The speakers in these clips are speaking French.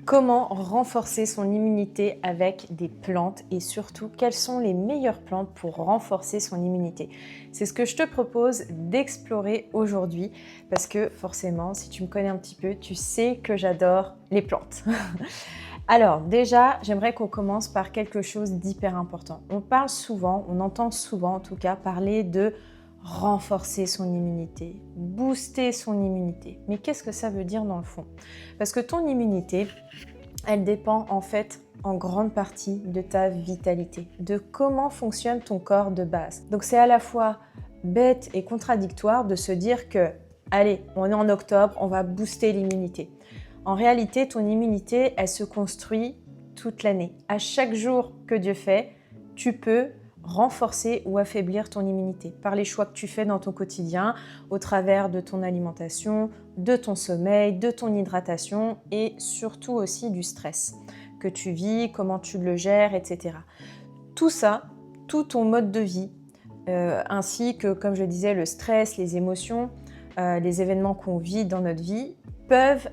Comment renforcer son immunité avec des plantes et surtout quelles sont les meilleures plantes pour renforcer son immunité? C'est ce que je te propose d'explorer aujourd'hui parce que forcément, si tu me connais un petit peu, tu sais que j'adore les plantes. Alors déjà, j'aimerais qu'on commence par quelque chose d'hyper important. On parle souvent, on entend souvent en tout cas parler de renforcer son immunité, booster son immunité. Mais qu'est-ce que ça veut dire dans le fond? Parce que ton immunité, elle dépend en fait en grande partie de ta vitalité, de comment fonctionne ton corps de base. Donc c'est à la fois bête et contradictoire de se dire que, allez, on est en octobre, on va booster l'immunité. En réalité, ton immunité, elle se construit toute l'année. À chaque jour que Dieu fait, tu peux renforcer ou affaiblir ton immunité par les choix que tu fais dans ton quotidien, au travers de ton alimentation, de ton sommeil, de ton hydratation et surtout aussi du stress que tu vis, comment tu le gères, etc. Tout ça, tout ton mode de vie, ainsi que, comme je le disais, le stress, les émotions, les événements qu'on vit dans notre vie peuvent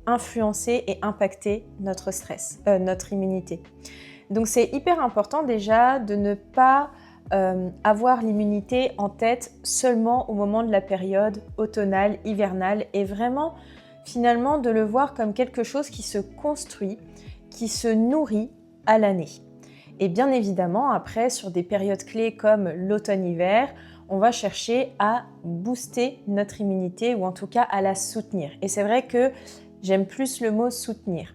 influencer et impacter notre stress, notre immunité. Donc c'est hyper important déjà de ne pas avoir l'immunité en tête seulement au moment de la période automnale, hivernale et vraiment finalement de le voir comme quelque chose qui se construit, qui se nourrit à l'année. Et bien évidemment après sur des périodes clés comme l'automne-hiver, on va chercher à booster notre immunité ou en tout cas à la soutenir. Et c'est vrai que j'aime plus le mot soutenir.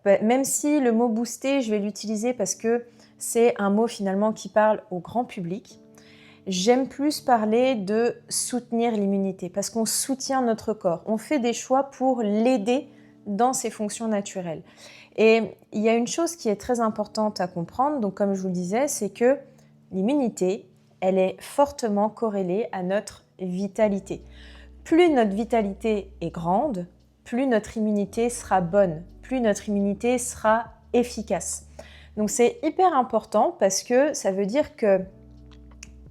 Même si le mot booster, je vais l'utiliser parce que c'est un mot finalement qui parle au grand public, j'aime plus parler de soutenir l'immunité parce qu'on soutient notre corps. On fait des choix pour l'aider dans ses fonctions naturelles. Et il y a une chose qui est très importante à comprendre, donc comme je vous le disais, c'est que l'immunité, elle est fortement corrélée à notre vitalité. Plus notre vitalité est grande, plus notre immunité sera bonne, plus notre immunité sera efficace. Donc c'est hyper important parce que ça veut dire que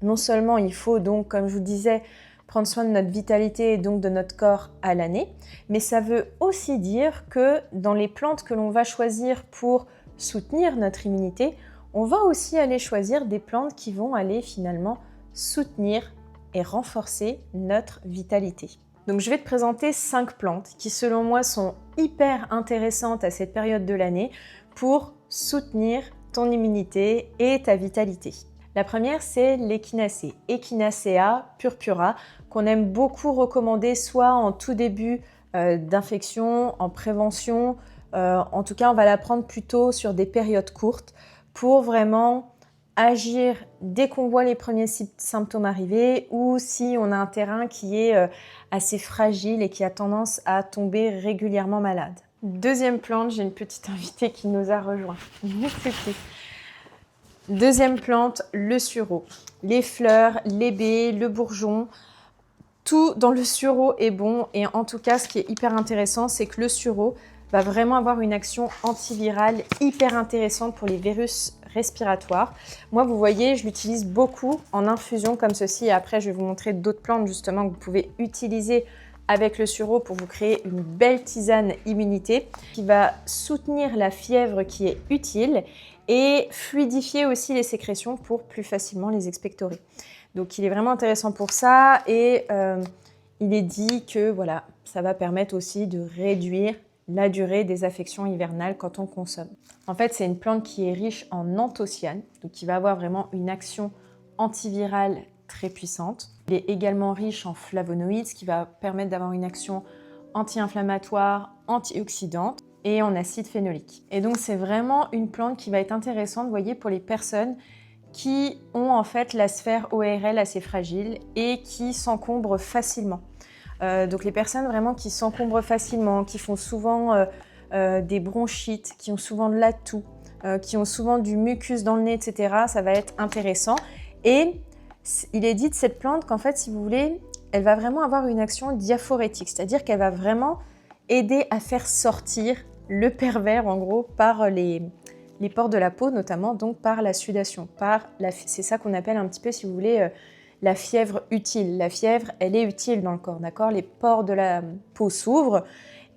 non seulement il faut donc, comme je vous disais, prendre soin de notre vitalité et donc de notre corps à l'année, mais ça veut aussi dire que dans les plantes que l'on va choisir pour soutenir notre immunité, on va aussi aller choisir des plantes qui vont aller finalement soutenir et renforcer notre vitalité. Donc je vais te présenter 5 plantes qui selon moi sont hyper intéressantes à cette période de l'année pour soutenir ton immunité et ta vitalité. La première c'est l'Echinacée, Echinacea purpura, qu'on aime beaucoup recommander soit en tout début d'infection, en prévention, en tout cas on va la prendre plutôt sur des périodes courtes pour vraiment agir dès qu'on voit les premiers symptômes arriver ou si on a un terrain qui est assez fragile et qui a tendance à tomber régulièrement malade. Deuxième plante, j'ai une petite invitée qui nous a rejoint. Deuxième plante, le sureau. Les fleurs, les baies, le bourgeon, tout dans le sureau est bon et en tout cas ce qui est hyper intéressant c'est que le sureau va vraiment avoir une action antivirale hyper intéressante pour les virus respiratoires. Moi vous voyez je l'utilise beaucoup en infusion comme ceci et après je vais vous montrer d'autres plantes justement que vous pouvez utiliser avec le sureau pour vous créer une belle tisane immunité qui va soutenir la fièvre qui est utile et fluidifier aussi les sécrétions pour plus facilement les expectorer. Donc il est vraiment intéressant pour ça et il est dit que voilà, ça va permettre aussi de réduire la durée des affections hivernales quand on consomme. En fait, c'est une plante qui est riche en anthocyanes, donc qui va avoir vraiment une action antivirale très puissante. Il est également riche en flavonoïdes, ce qui va permettre d'avoir une action anti-inflammatoire, antioxydante et en acide phénolique. Et donc c'est vraiment une plante qui va être intéressante, vous voyez, pour les personnes qui ont en fait la sphère ORL assez fragile et qui s'encombrent facilement. Donc les personnes vraiment qui s'encombrent facilement, qui font souvent des bronchites, qui ont souvent de la toux, qui ont souvent du mucus dans le nez, etc. Ça va être intéressant. Et il est dit de cette plante qu'en fait, si vous voulez, elle va vraiment avoir une action diaphorétique, c'est-à-dire qu'elle va vraiment aider à faire sortir le pervers en gros par les pores de la peau, notamment donc par la sudation. C'est ça qu'on appelle un petit peu, si vous voulez, la fièvre utile. La fièvre, elle est utile dans le corps, d'accord? Les pores de la peau s'ouvrent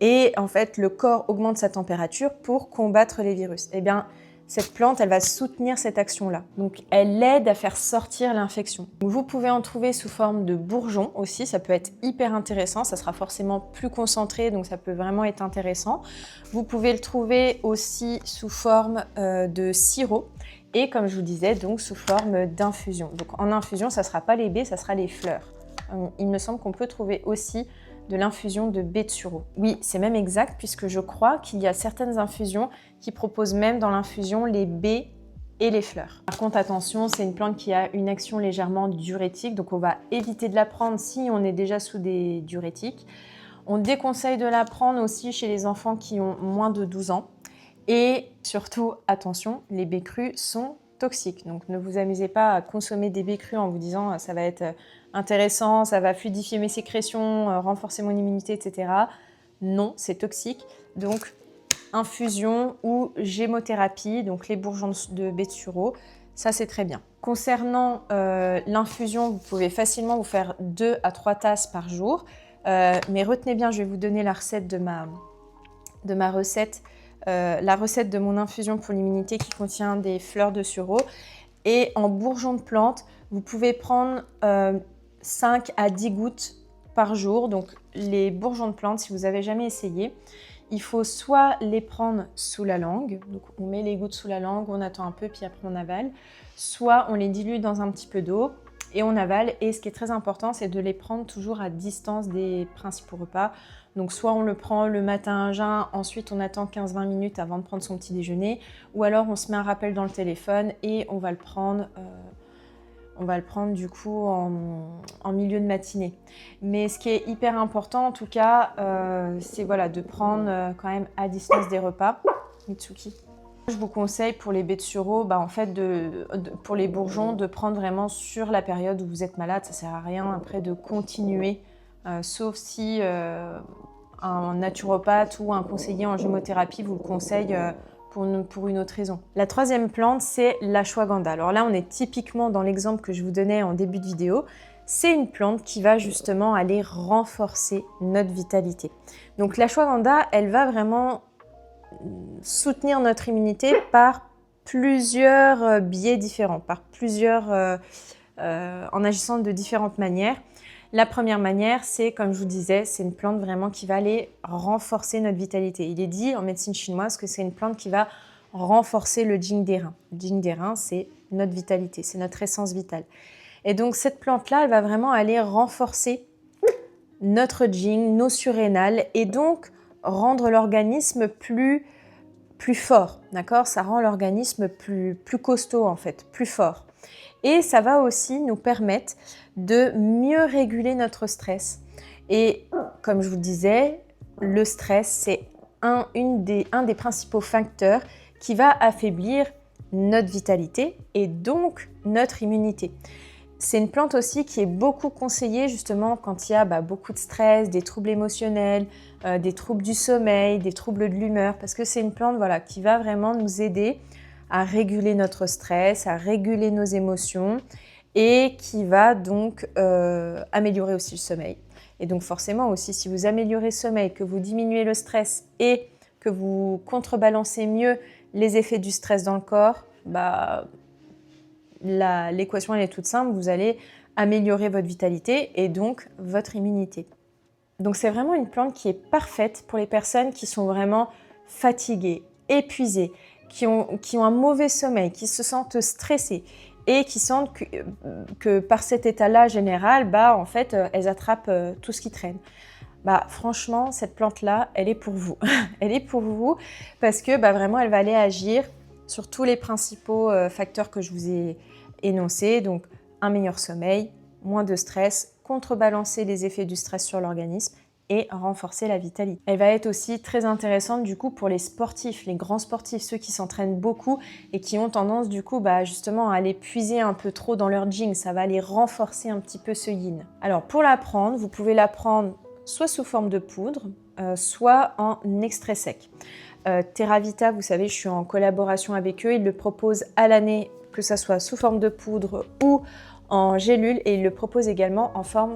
et en fait le corps augmente sa température pour combattre les virus. Eh bien, cette plante, elle va soutenir cette action-là. Donc, elle aide à faire sortir l'infection. Vous pouvez en trouver sous forme de bourgeons aussi, ça peut être hyper intéressant, ça sera forcément plus concentré, donc ça peut vraiment être intéressant. Vous pouvez le trouver aussi sous forme de sirop et comme je vous disais, donc sous forme d'infusion. Donc, en infusion, ça ne sera pas les baies, ça sera les fleurs. Il me semble qu'on peut trouver aussi de l'infusion de baies de sureau. Oui, c'est même exact puisque je crois qu'il y a certaines infusions qui proposent même dans l'infusion les baies et les fleurs. Par contre, attention, c'est une plante qui a une action légèrement diurétique, donc on va éviter de la prendre si on est déjà sous des diurétiques. On déconseille de la prendre aussi chez les enfants qui ont moins de 12 ans. Et surtout, attention, les baies crues sont toxiques. Donc ne vous amusez pas à consommer des baies crues en vous disant ça va être intéressant, ça va fluidifier mes sécrétions, renforcer mon immunité, etc. Non, c'est toxique. Donc infusion ou gémothérapie, donc les bourgeons de baies de sureau, ça c'est très bien. Concernant l'infusion, vous pouvez facilement vous faire 2 à 3 tasses par jour. Mais retenez bien, je vais vous donner la recette de ma recette. La recette de mon infusion pour l'immunité qui contient des fleurs de sureau. Et en bourgeons de plantes, vous pouvez prendre 5 à 10 gouttes par jour. Donc les bourgeons de plantes, si vous n'avez jamais essayé, il faut soit les prendre sous la langue, donc on met les gouttes sous la langue, on attend un peu puis après on avale, soit on les dilue dans un petit peu d'eau et on avale. Et ce qui est très important, c'est de les prendre toujours à distance des principaux repas. Donc soit on le prend le matin à jeun, ensuite on attend 15-20 minutes avant de prendre son petit déjeuner, ou alors on se met un rappel dans le téléphone et on va le prendre du coup en milieu de matinée. Mais ce qui est hyper important en tout cas, c'est voilà, de prendre quand même à distance des repas. Mitsuki. Je vous conseille pour les baies de sureau, en fait pour les bourgeons, de prendre vraiment sur la période où vous êtes malade. Ça ne sert à rien après de continuer, sauf si un naturopathe ou un conseiller en gémothérapie vous le conseille pour une autre raison. La troisième plante, c'est l'ashwagandha. Alors là, on est typiquement dans l'exemple que je vous donnais en début de vidéo. C'est une plante qui va justement aller renforcer notre vitalité. Donc l'ashwagandha, elle va vraiment soutenir notre immunité par plusieurs biais différents, en agissant de différentes manières. La première manière, c'est, comme je vous disais, c'est une plante vraiment qui va aller renforcer notre vitalité. Il est dit en médecine chinoise que c'est une plante qui va renforcer le jing des reins. Le jing des reins, c'est notre vitalité, c'est notre essence vitale. Et donc cette plante-là, elle va vraiment aller renforcer notre jing, nos surrénales, et donc rendre l'organisme plus fort, d'accord? Ça rend l'organisme plus costaud en fait, plus fort. Et ça va aussi nous permettre de mieux réguler notre stress. Et comme je vous disais, le stress, c'est un des principaux facteurs qui va affaiblir notre vitalité et donc notre immunité. C'est une plante aussi qui est beaucoup conseillée justement quand il y a beaucoup de stress, des troubles émotionnels, des troubles du sommeil, des troubles de l'humeur, parce que c'est une plante qui va vraiment nous aider à réguler notre stress, à réguler nos émotions et qui va donc améliorer aussi le sommeil. Et donc forcément aussi, si vous améliorez le sommeil, que vous diminuez le stress et que vous contrebalancez mieux les effets du stress dans le corps, l'équation elle est toute simple, vous allez améliorer votre vitalité et donc votre immunité. Donc c'est vraiment une plante qui est parfaite pour les personnes qui sont vraiment fatiguées, épuisées, qui ont un mauvais sommeil, qui se sentent stressées et qui sentent que par cet état-là général, en fait, elles attrapent tout ce qui traîne. Franchement, cette plante-là, elle est pour vous. Elle est pour vous parce que vraiment, elle va aller agir sur tous les principaux facteurs que je vous ai énoncés. Donc, un meilleur sommeil, moins de stress, contrebalancer les effets du stress sur l'organisme et renforcer la vitalité. Elle va être aussi très intéressante du coup pour les sportifs, les grands sportifs, ceux qui s'entraînent beaucoup et qui ont tendance du coup justement à aller puiser un peu trop dans leur jing. Ça va aller renforcer un petit peu ce yin. Alors pour la prendre, vous pouvez la prendre soit sous forme de poudre, soit en extrait sec. TerraVita, vous savez, je suis en collaboration avec eux. Ils le proposent à l'année, que ça soit sous forme de poudre ou en gélule, et ils le proposent également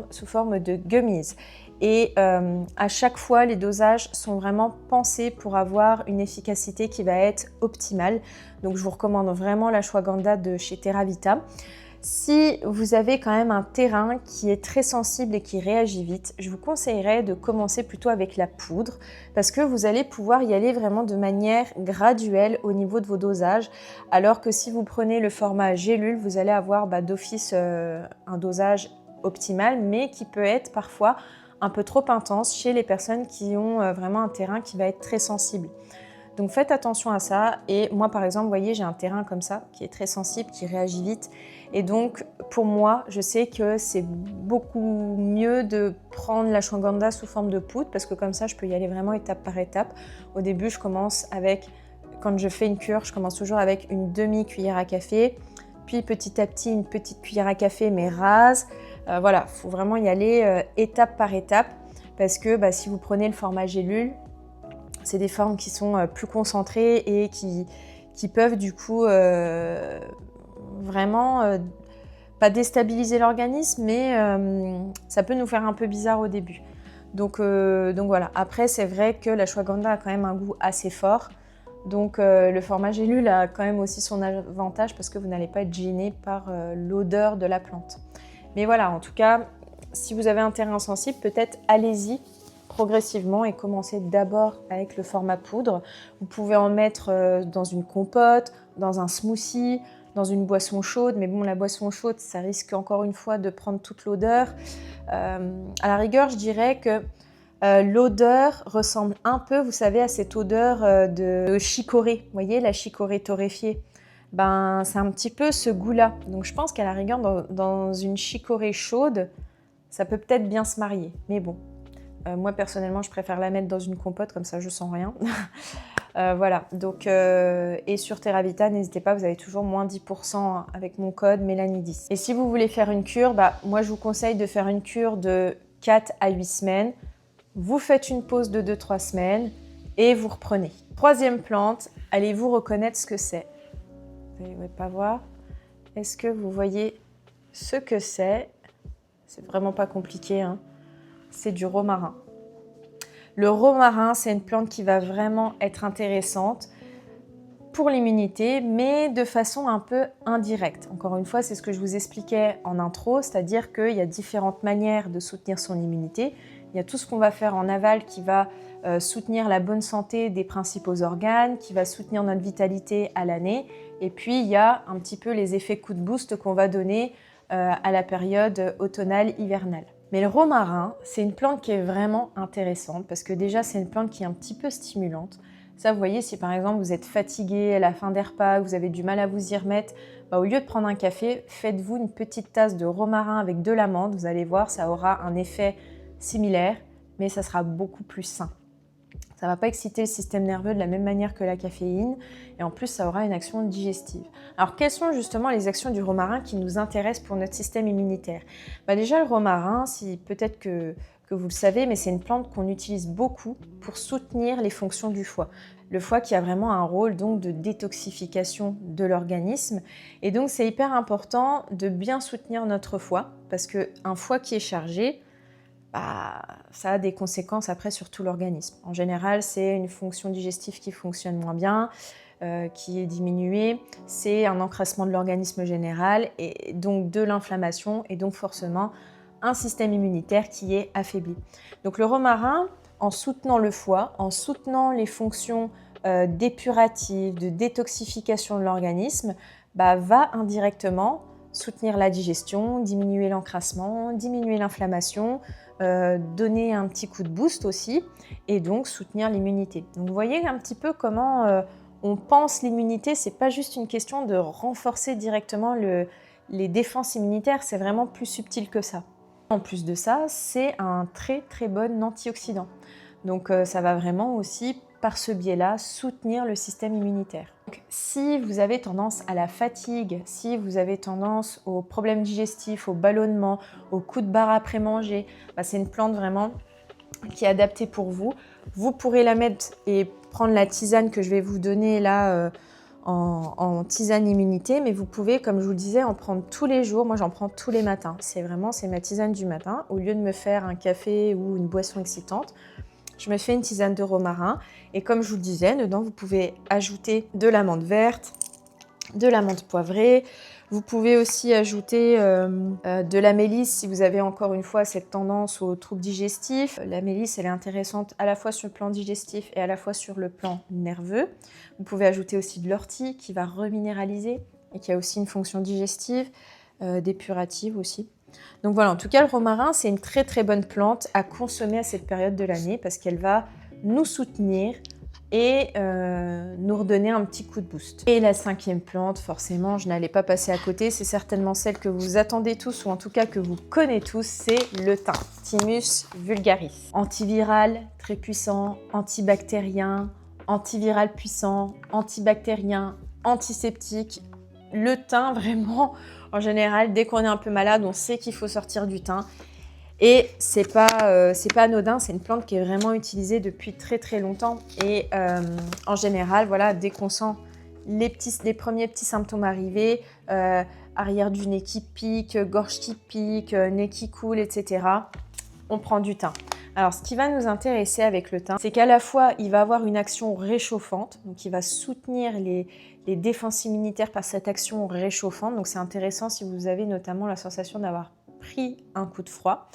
sous forme de gummies. Et à chaque fois, les dosages sont vraiment pensés pour avoir une efficacité qui va être optimale. Donc je vous recommande vraiment l'ashwagandha de chez TerraVita. Si vous avez quand même un terrain qui est très sensible et qui réagit vite, je vous conseillerais de commencer plutôt avec la poudre parce que vous allez pouvoir y aller vraiment de manière graduelle au niveau de vos dosages. Alors que si vous prenez le format gélule, vous allez avoir d'office un dosage optimal, mais qui peut être parfois un peu trop intense chez les personnes qui ont vraiment un terrain qui va être très sensible. Donc faites attention à ça. Et moi par exemple, vous voyez, j'ai un terrain comme ça qui est très sensible, qui réagit vite. Et donc pour moi, je sais que c'est beaucoup mieux de prendre l'ashwagandha sous forme de poudre parce que comme ça, je peux y aller vraiment étape par étape. Au début, je commence avec, quand je fais une cure, je commence toujours avec une demi-cuillère à café. Puis petit à petit, une petite cuillère à café mais rase. Voilà, il faut vraiment y aller étape par étape parce que si vous prenez le format gélule, c'est des formes qui sont plus concentrées et qui peuvent du coup vraiment pas déstabiliser l'organisme, mais ça peut nous faire un peu bizarre au début. Donc voilà. Après, c'est vrai que l'ashwagandha a quand même un goût assez fort. Donc le format gélule a quand même aussi son avantage parce que vous n'allez pas être gêné par l'odeur de la plante. Mais voilà, en tout cas, si vous avez un terrain sensible, peut-être allez-y progressivement et commencez d'abord avec le format poudre. Vous pouvez en mettre dans une compote, dans un smoothie, dans une boisson chaude. Mais bon, la boisson chaude, ça risque encore une fois de prendre toute l'odeur. À la rigueur, je dirais que l'odeur ressemble un peu, vous savez, à cette odeur de chicorée. Vous voyez, la chicorée torréfiée. C'est un petit peu ce goût-là. Donc je pense qu'à la rigueur, dans une chicorée chaude, ça peut peut-être bien se marier. Mais bon, moi personnellement, je préfère la mettre dans une compote, comme ça je sens rien. Voilà, donc, et sur TerraVita, n'hésitez pas, vous avez toujours moins 10% avec mon code Mélanie10. Et si vous voulez faire une cure, moi je vous conseille de faire une cure de 4 à 8 semaines. Vous faites une pause de 2-3 semaines et vous reprenez. Troisième plante, allez-vous reconnaître ce que c'est? Vous n'allez pas voir. Est-ce que vous voyez ce que c'est? C'est vraiment pas compliqué, hein. C'est du romarin. Le romarin, c'est une plante qui va vraiment être intéressante pour l'immunité, mais de façon un peu indirecte. Encore une fois, c'est ce que je vous expliquais en intro, c'est-à-dire qu'il y a différentes manières de soutenir son immunité. Il y a tout ce qu'on va faire en aval qui va soutenir la bonne santé des principaux organes, qui va soutenir notre vitalité à l'année. Et puis, il y a un petit peu les effets coup de boost qu'on va donner à la période automnale-hivernale. Mais le romarin, c'est une plante qui est vraiment intéressante parce que déjà, c'est une plante qui est un petit peu stimulante. Ça, vous voyez, si par exemple vous êtes fatigué à la fin des repas, que vous avez du mal à vous y remettre, au lieu de prendre un café, faites-vous une petite tasse de romarin avec de l'amande. Vous allez voir, ça aura un effet similaire, mais ça sera beaucoup plus sain. Ça ne va pas exciter le système nerveux de la même manière que la caféine et en plus ça aura une action digestive. Alors quelles sont justement les actions du romarin qui nous intéressent pour notre système immunitaire? Déjà le romarin, peut-être que vous le savez, mais c'est une plante qu'on utilise beaucoup pour soutenir les fonctions du foie. Le foie qui a vraiment un rôle donc de détoxification de l'organisme et donc c'est hyper important de bien soutenir notre foie parce qu'un foie qui est chargé, ça a des conséquences après sur tout l'organisme. En général, c'est une fonction digestive qui fonctionne moins bien, qui est diminuée, c'est un encrassement de l'organisme général et donc de l'inflammation et donc forcément un système immunitaire qui est affaibli. Donc le romarin, en soutenant le foie, en soutenant les fonctions dépuratives, de détoxification de l'organisme, va indirectement soutenir la digestion, diminuer l'encrassement, diminuer l'inflammation, donner un petit coup de boost aussi et donc soutenir l'immunité. Donc vous voyez un petit peu comment on pense l'immunité, c'est pas juste une question de renforcer directement les défenses immunitaires, c'est vraiment plus subtil que ça. En plus de ça, c'est un très très bon antioxydant. Donc ça va vraiment aussi par ce biais-là soutenir le système immunitaire. Donc, si vous avez tendance à la fatigue, si vous avez tendance aux problèmes digestifs, au ballonnement, aux coups de barre après manger, c'est une plante vraiment qui est adaptée pour vous. Vous pourrez la mettre et prendre la tisane que je vais vous donner là en tisane immunité, mais vous pouvez, comme je vous le disais, en prendre tous les jours. Moi, j'en prends tous les matins. C'est ma tisane du matin. Au lieu de me faire un café ou une boisson excitante, je me fais une tisane de romarin. Et comme je vous le disais, dedans, vous pouvez ajouter de la menthe verte, de la menthe poivrée. Vous pouvez aussi ajouter de la mélisse si vous avez encore une fois cette tendance aux troubles digestifs. La mélisse, elle est intéressante à la fois sur le plan digestif et à la fois sur le plan nerveux. Vous pouvez ajouter aussi de l'ortie qui va reminéraliser et qui a aussi une fonction digestive, dépurative aussi. Donc voilà, en tout cas, le romarin, c'est une très très bonne plante à consommer à cette période de l'année parce qu'elle va nous soutenir et nous redonner un petit coup de boost. Et la 5e plante, forcément, je n'allais pas passer à côté, c'est certainement celle que vous attendez tous, ou en tout cas que vous connaissez tous, c'est le thym, Thymus vulgaris. Antiviral, très puissant, antibactérien, antiviral puissant, antibactérien, antiseptique. Le thym, vraiment, en général, dès qu'on est un peu malade, on sait qu'il faut sortir du thym. Et c'est pas anodin, c'est une plante qui est vraiment utilisée depuis très très longtemps. Et en général, voilà, dès qu'on sent les premiers petits symptômes arriver, arrière du nez qui pique, gorge qui pique, nez qui coule, etc., on prend du thym. Alors, ce qui va nous intéresser avec le thym, c'est qu'à la fois, il va avoir une action réchauffante, donc il va soutenir les défenses immunitaires par cette action réchauffante. Donc, c'est intéressant si vous avez notamment la sensation d'avoir pris un coup de froid.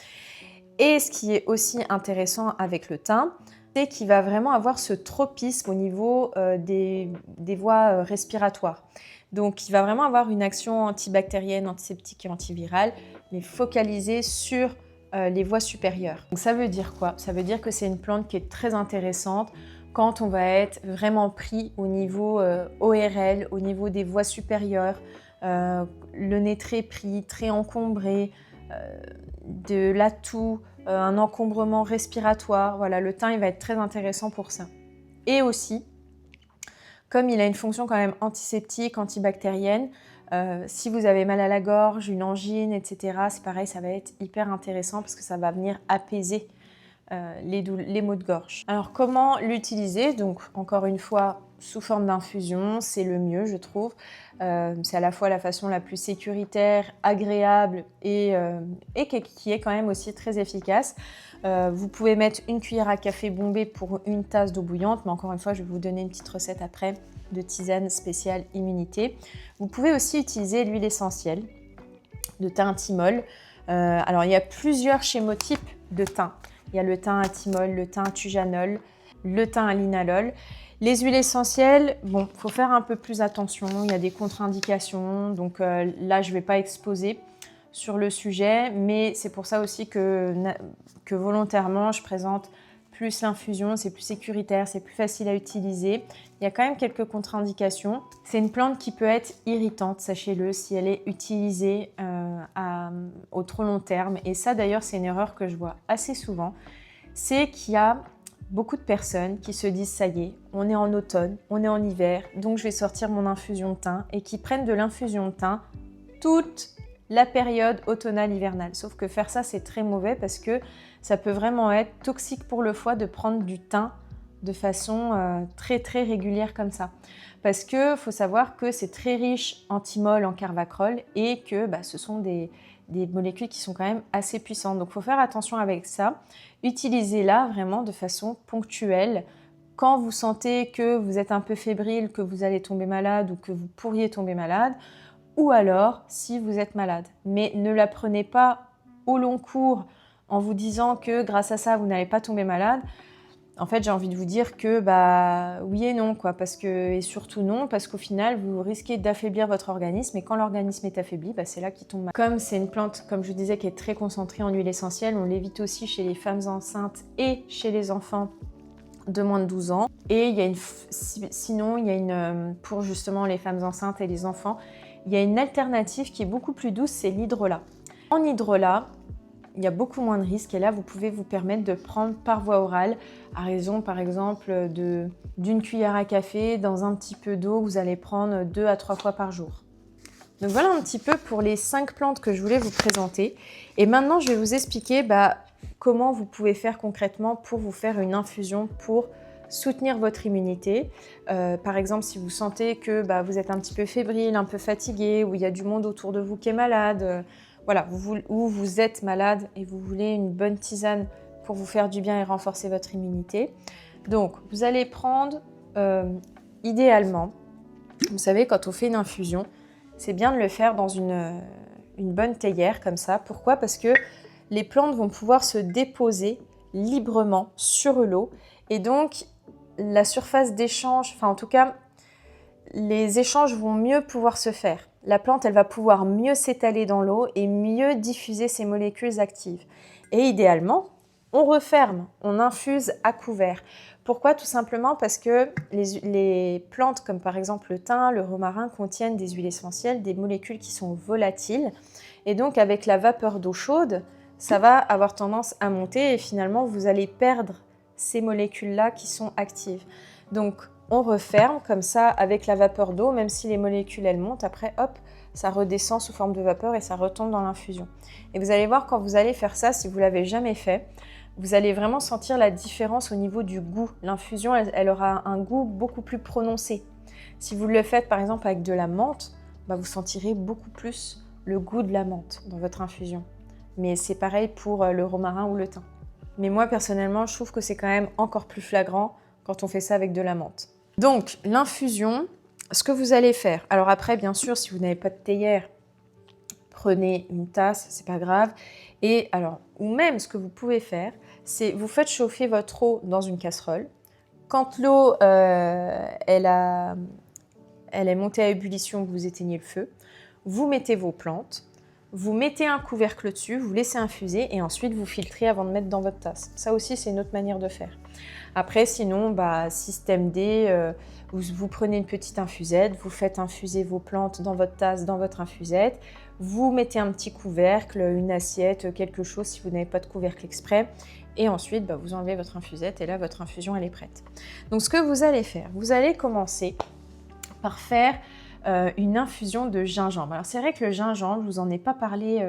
Et ce qui est aussi intéressant avec le thym, c'est qu'il va vraiment avoir ce tropisme au niveau des voies respiratoires. Donc, il va vraiment avoir une action antibactérienne, antiseptique et antivirale, mais focalisée sur les voies supérieures. Donc, ça veut dire quoi? Ça veut dire que c'est une plante qui est très intéressante quand on va être vraiment pris au niveau ORL, au niveau des voies supérieures, le nez très pris, très encombré, de la toux, un encombrement respiratoire. Voilà, le thym, il va être très intéressant pour ça. Et aussi, comme il a une fonction quand même antiseptique, antibactérienne, si vous avez mal à la gorge, une angine, etc., c'est pareil, ça va être hyper intéressant parce que ça va venir apaiser les maux de gorge. Alors, comment l'utiliser? Donc, encore une fois, sous forme d'infusion, c'est le mieux, je trouve. C'est à la fois la façon la plus sécuritaire, agréable et qui est quand même aussi très efficace. Vous pouvez mettre une cuillère à café bombée pour une tasse d'eau bouillante, mais encore une fois, je vais vous donner une petite recette après de tisane spéciale immunité. Vous pouvez aussi utiliser l'huile essentielle de thym à thymol. Alors, il y a plusieurs schémotypes de thym. Il y a le thym à thymol, le thym à tujanol, le thym à linalol. Les huiles essentielles, bon, il faut faire un peu plus attention, il y a des contre-indications, donc là, je ne vais pas exposer sur le sujet, mais c'est pour ça aussi que volontairement, je présente plus l'infusion, c'est plus sécuritaire, c'est plus facile à utiliser. Il y a quand même quelques contre-indications. C'est une plante qui peut être irritante, sachez-le, si elle est utilisée au trop long terme. Et ça, d'ailleurs, c'est une erreur que je vois assez souvent. C'est qu'il y a beaucoup de personnes qui se disent « ça y est, on est en automne, on est en hiver, donc je vais sortir mon infusion de thym » et qui prennent de l'infusion de thym toute la période automnale-hivernale. Sauf que faire ça, c'est très mauvais parce que ça peut vraiment être toxique pour le foie de prendre du thym de façon très très régulière comme ça. Parce qu'il faut savoir que c'est très riche en thymol, en carvacrol et que ce sont des molécules qui sont quand même assez puissantes. Donc il faut faire attention avec ça. Utilisez-la vraiment de façon ponctuelle. Quand vous sentez que vous êtes un peu fébrile, que vous allez tomber malade ou que vous pourriez tomber malade, ou alors si vous êtes malade. Mais ne la prenez pas au long cours en vous disant que grâce à ça, vous n'allez pas tomber malade. En fait, j'ai envie de vous dire que oui et non, quoi, et surtout non, parce qu'au final, vous risquez d'affaiblir votre organisme, et quand l'organisme est affaibli, c'est là qu'il tombe malade. Comme c'est une plante, comme je disais, qui est très concentrée en huile essentielle, on l'évite aussi chez les femmes enceintes et chez les enfants de moins de 12 ans. Et pour justement les femmes enceintes et les enfants, il y a une alternative qui est beaucoup plus douce, c'est l'hydrolat. En hydrolat, il y a beaucoup moins de risques et là, vous pouvez vous permettre de prendre par voie orale à raison, par exemple, d'une cuillère à café dans un petit peu d'eau. Vous allez prendre 2 à 3 fois par jour. Donc voilà un petit peu pour les 5 plantes que je voulais vous présenter. Et maintenant, je vais vous expliquer comment vous pouvez faire concrètement pour vous faire une infusion pour soutenir votre immunité. Par exemple, si vous sentez que vous êtes un petit peu fébrile, un peu fatigué, ou il y a du monde autour de vous qui est malade, voilà, ou vous êtes malade et vous voulez une bonne tisane pour vous faire du bien et renforcer votre immunité. Donc, vous allez prendre, idéalement, vous savez, quand on fait une infusion, c'est bien de le faire dans une bonne théière comme ça. Pourquoi? Parce que les plantes vont pouvoir se déposer librement sur l'eau et donc la surface d'échange, enfin en tout cas, les échanges vont mieux pouvoir se faire. La plante, elle va pouvoir mieux s'étaler dans l'eau et mieux diffuser ses molécules actives. Et idéalement, on referme, on infuse à couvert. Pourquoi? Tout simplement parce que les plantes, comme par exemple le thym, le romarin, contiennent des huiles essentielles, des molécules qui sont volatiles. Et donc, avec la vapeur d'eau chaude, ça va avoir tendance à monter et finalement, vous allez perdre ces molécules-là qui sont actives. Donc, on referme comme ça avec la vapeur d'eau, même si les molécules, elles montent, après, hop, ça redescend sous forme de vapeur et ça retombe dans l'infusion. Et vous allez voir, quand vous allez faire ça, si vous ne l'avez jamais fait, vous allez vraiment sentir la différence au niveau du goût. L'infusion, elle aura un goût beaucoup plus prononcé. Si vous le faites par exemple avec de la menthe, vous sentirez beaucoup plus le goût de la menthe dans votre infusion. Mais c'est pareil pour le romarin ou le thym. Mais moi personnellement, je trouve que c'est quand même encore plus flagrant quand on fait ça avec de la menthe. Donc l'infusion, ce que vous allez faire, alors après bien sûr si vous n'avez pas de théière, prenez une tasse, c'est pas grave. Et alors, ou même ce que vous pouvez faire, c'est vous faites chauffer votre eau dans une casserole. Quand l'eau elle est montée à ébullition, vous éteignez le feu. Vous mettez vos plantes, vous mettez un couvercle dessus, vous laissez infuser et ensuite vous filtrez avant de mettre dans votre tasse. Ça aussi, c'est une autre manière de faire. Après, sinon, système D, vous prenez une petite infusette, vous faites infuser vos plantes dans votre tasse, dans votre infusette. Vous mettez un petit couvercle, une assiette, quelque chose si vous n'avez pas de couvercle exprès. Et ensuite, vous enlevez votre infusette et là, votre infusion, elle est prête. Donc, ce que vous allez faire, vous allez commencer par faire une infusion de gingembre. Alors, c'est vrai que le gingembre, je ne vous en ai pas parlé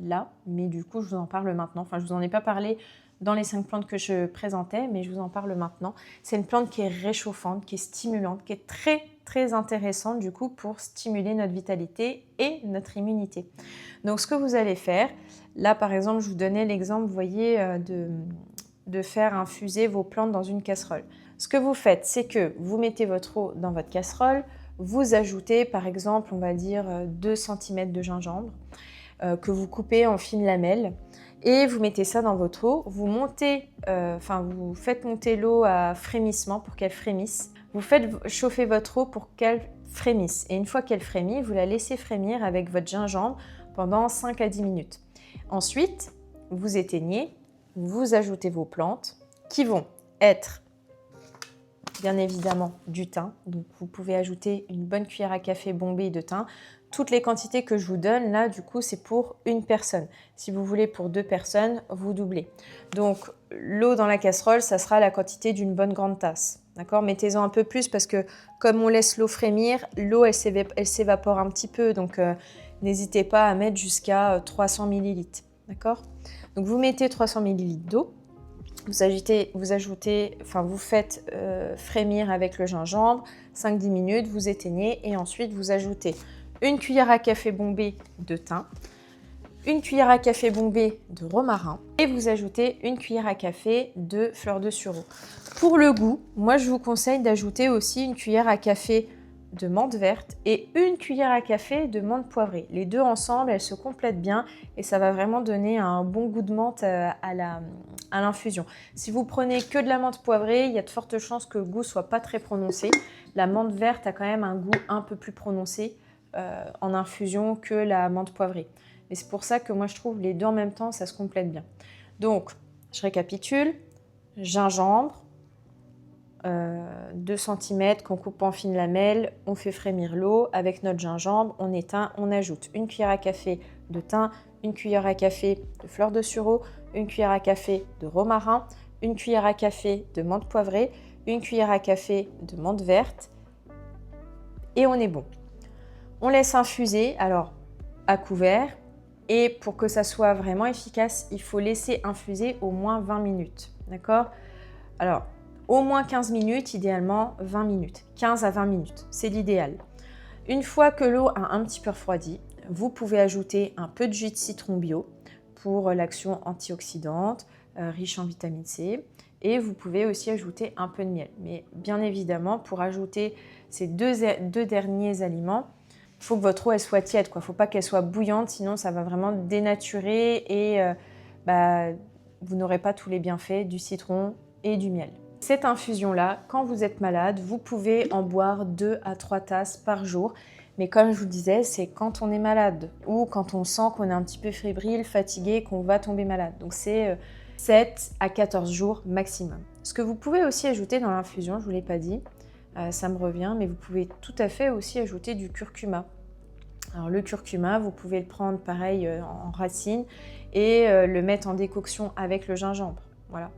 là, mais du coup, je vous en parle maintenant. Enfin, je ne vous en ai pas parlé dans les 5 plantes que je présentais, mais je vous en parle maintenant. C'est une plante qui est réchauffante, qui est stimulante, qui est très, très intéressante du coup pour stimuler notre vitalité et notre immunité. Donc, ce que vous allez faire, là, par exemple, je vous donnais l'exemple, vous voyez, de faire infuser vos plantes dans une casserole. Ce que vous faites, c'est que vous mettez votre eau dans votre casserole, vous ajoutez, par exemple, on va dire 2 cm de gingembre que vous coupez en fines lamelles et vous mettez ça dans votre eau. Vous vous faites monter l'eau à frémissement pour qu'elle frémisse. Vous faites chauffer votre eau pour qu'elle frémisse. Et une fois qu'elle frémit, vous la laissez frémir avec votre gingembre pendant 5 à 10 minutes. Ensuite, vous éteignez, vous ajoutez vos plantes qui vont être bien évidemment du thym. Donc vous pouvez ajouter une bonne cuillère à café bombée de thym. Toutes les quantités que je vous donne là, du coup, c'est pour une personne. Si vous voulez pour 2 personnes, vous doublez. Donc l'eau dans la casserole, ça sera la quantité d'une bonne grande tasse. D'accord? Mettez-en un peu plus parce que comme on laisse l'eau frémir, l'eau elle s'évapore un petit peu. Donc n'hésitez pas à mettre jusqu'à 300 ml. D'accord? Donc vous mettez 300 ml d'eau. Vous faites frémir avec le gingembre 5-10 minutes, vous éteignez et ensuite vous ajoutez une cuillère à café bombée de thym, une cuillère à café bombée de romarin et vous ajoutez une cuillère à café de fleur de sureau. Pour le goût, moi je vous conseille d'ajouter aussi une cuillère à café de menthe verte et une cuillère à café de menthe poivrée. Les deux ensemble, elles se complètent bien et ça va vraiment donner un bon goût de menthe à l'infusion. Si vous prenez que de la menthe poivrée, il y a de fortes chances que le goût soit pas très prononcé. La menthe verte a quand même un goût un peu plus prononcé en infusion que la menthe poivrée. Et c'est pour ça que moi je trouve les deux en même temps, ça se complète bien. Donc, je récapitule, gingembre, 2 cm qu'on coupe en fines lamelles, on fait frémir l'eau avec notre gingembre, on éteint, on ajoute une cuillère à café de thym, une cuillère à café de fleur de sureau, une cuillère à café de romarin, une cuillère à café de menthe poivrée, une cuillère à café de menthe verte et on est bon. On laisse infuser alors à couvert et pour que ça soit vraiment efficace, il faut laisser infuser au moins 20 minutes. D'accord? Alors, au moins 15 minutes, idéalement 20 minutes. 15 à 20 minutes, c'est l'idéal. Une fois que l'eau a un petit peu refroidi, vous pouvez ajouter un peu de jus de citron bio pour l'action antioxydante, riche en vitamine C. Et vous pouvez aussi ajouter un peu de miel. Mais bien évidemment, pour ajouter ces deux derniers aliments, il faut que votre eau elle soit tiède. Il ne faut pas qu'elle soit bouillante, sinon ça va vraiment dénaturer et vous n'aurez pas tous les bienfaits du citron et du miel. Cette infusion-là, quand vous êtes malade, vous pouvez en boire 2 à 3 tasses par jour. Mais comme je vous disais, c'est quand on est malade ou quand on sent qu'on est un petit peu fébrile, fatigué, qu'on va tomber malade. Donc c'est 7 à 14 jours maximum. Ce que vous pouvez aussi ajouter dans l'infusion, je ne vous l'ai pas dit, ça me revient, mais vous pouvez tout à fait aussi ajouter du curcuma. Alors le curcuma, vous pouvez le prendre pareil en racine et le mettre en décoction avec le gingembre. Voilà.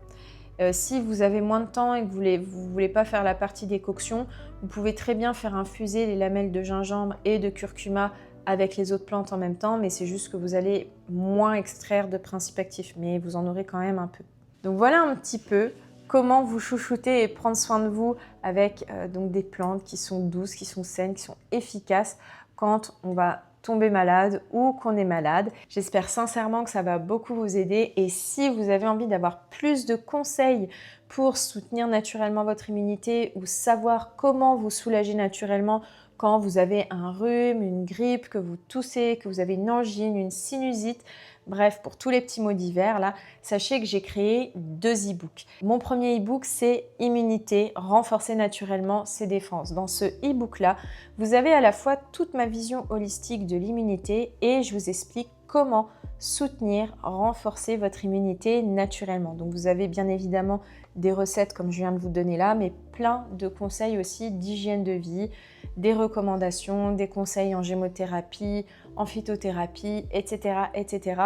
Si vous avez moins de temps et que vous ne voulez pas faire la partie décoction, vous pouvez très bien faire infuser les lamelles de gingembre et de curcuma avec les autres plantes en même temps, mais c'est juste que vous allez moins extraire de principes actifs, mais vous en aurez quand même un peu. Donc voilà un petit peu comment vous chouchouter et prendre soin de vous avec donc des plantes qui sont douces, qui sont saines, qui sont efficaces quand on va tomber malade ou qu'on est malade. J'espère sincèrement que ça va beaucoup vous aider et si vous avez envie d'avoir plus de conseils pour soutenir naturellement votre immunité ou savoir comment vous soulager naturellement quand vous avez un rhume, une grippe, que vous toussez, que vous avez une angine, une sinusite, bref, pour tous les petits mots d'hiver, là, sachez que j'ai créé 2 e-books. Mon premier e-book, c'est Immunité, renforcer naturellement ses défenses. Dans ce e-book-là, vous avez à la fois toute ma vision holistique de l'immunité et je vous explique comment soutenir, renforcer votre immunité naturellement. Donc vous avez bien évidemment des recettes comme je viens de vous donner là, mais plein de conseils aussi d'hygiène de vie, des recommandations, des conseils en gémothérapie, en phytothérapie, etc., etc.,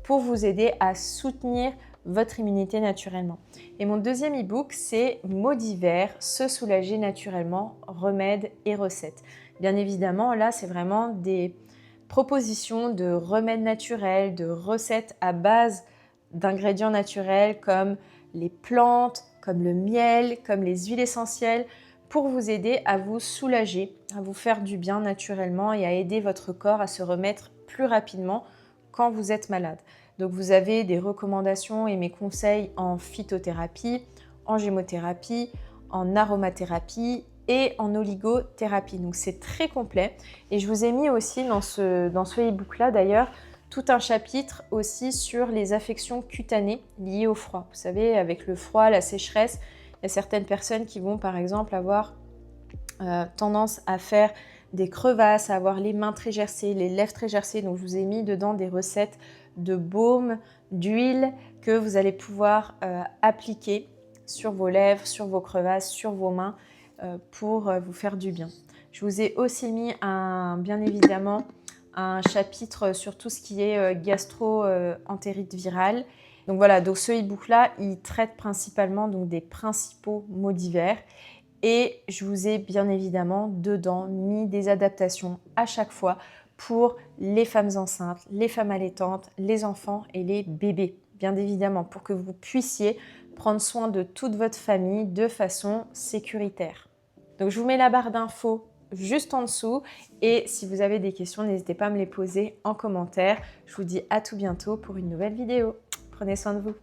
pour vous aider à soutenir votre immunité naturellement. Et mon deuxième e-book, c'est Mots d'hiver, se soulager naturellement, remèdes et recettes. Bien évidemment, là, c'est vraiment des propositions de remèdes naturels, de recettes à base d'ingrédients naturels comme les plantes, comme le miel, comme les huiles essentielles, pour vous aider à vous soulager, à vous faire du bien naturellement et à aider votre corps à se remettre plus rapidement quand vous êtes malade. Donc vous avez des recommandations et mes conseils en phytothérapie, en gémothérapie, en aromathérapie et en oligothérapie. Donc c'est très complet et je vous ai mis aussi dans ce e-book là d'ailleurs tout un chapitre aussi sur les affections cutanées liées au froid. Vous savez, avec le froid, la sécheresse, il y a certaines personnes qui vont par exemple avoir tendance à faire des crevasses, à avoir les mains très gercées, les lèvres très gercées. Donc je vous ai mis dedans des recettes de baume, d'huile que vous allez pouvoir appliquer sur vos lèvres, sur vos crevasses, sur vos mains pour vous faire du bien. Je vous ai aussi mis bien évidemment un chapitre sur tout ce qui est gastro-entérite virale. Donc voilà, donc ce e-book là, il traite principalement donc des principaux maux d'hiver et je vous ai bien évidemment dedans mis des adaptations à chaque fois pour les femmes enceintes, les femmes allaitantes, les enfants et les bébés, bien évidemment, pour que vous puissiez prendre soin de toute votre famille de façon sécuritaire. Donc je vous mets la barre d'infos juste en dessous et si vous avez des questions, n'hésitez pas à me les poser en commentaire. Je vous dis à tout bientôt pour une nouvelle vidéo. Prenez soin de vous.